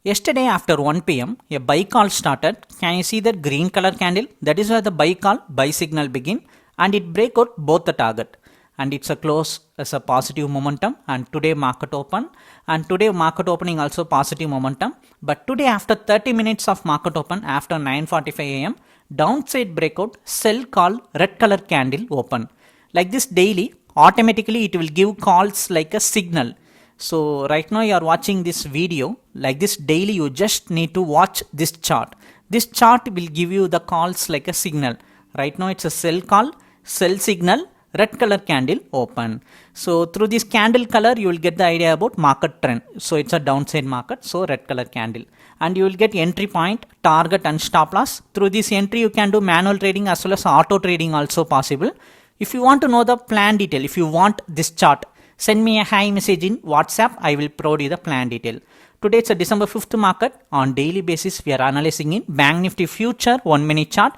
Yesterday after 1 p.m. a buy call started. Can you see that green color candle? That is where the buy call, buy signal begin, and it break out both the target. And it's a close as a positive momentum, and today market open, and today market opening also positive momentum. But today after 30 minutes of market open after 9:45 a.m. downside breakout, sell call, red color candle open. Like this daily, automatically it will give calls like a signal. So right now you are watching this video like this daily, you just need to watch this chart. This chart will give you the calls like a signal. Right now it's a sell call, sell signal, red color candle open. So through this candle color you will get the idea about market trend. So it's a downside market, so red color candle, and you will get entry point, target and stop loss. Through this entry you can do manual trading as well as auto trading also possible. If you want to know the plan detail, if you want this chart, send me a hi message in WhatsApp. I will provide you the plan detail. Today it's a December 5th market. On daily basis we are analyzing in Bank Nifty future 1 minute chart.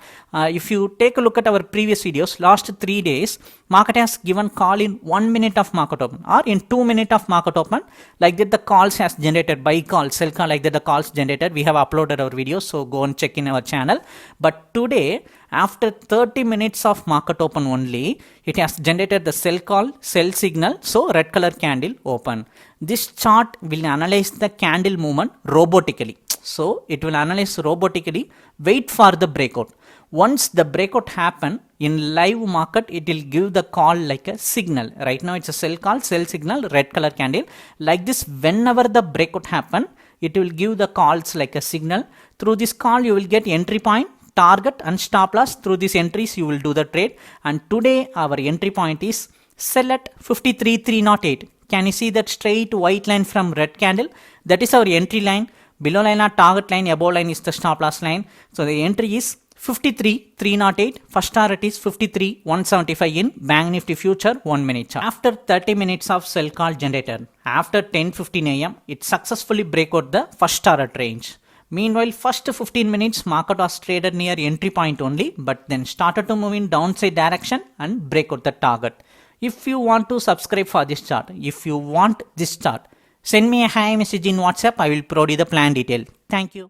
If you take a look at our previous videos, last 3 days market has given call in 1 minute of market open or in 2 minutes of market open. Like that the calls has generated, buy call, sell call, like that the calls generated. We have uploaded our videos, so go and check in our channel. But today after 30 minutes of market open only, it has generated the sell call, sell signal, so red color candle open. This chart will analyze the candle movement robotically. So it will analyze robotically, wait for the breakout. Once the breakout happen in live market, it will give the call like a signal. Right now it's a sell call, sell signal, red color candle. Like this, whenever the breakout happen, it will give the calls like a signal. Through this call you will get entry point, target and stop loss. Through these entries you will do the trade, and today our entry point is sell at 53,308. Can you see that straight white line from red candle? That is our entry line. Below line are target line, above line is the stop loss line. So the entry is 53,308. First target is 53,175 in Bank Nifty future 1 minute chart. After 30 minutes of sell call generated, after 10:15 a.m. it successfully break out the first target range. Meanwhile, first 15 minutes market was traded near entry point only, but then started to move in downside direction and break out the target. If you want to subscribe for this chart, if you want this chart, send me a hi message in WhatsApp. I will provide you the plan detail. Thank you.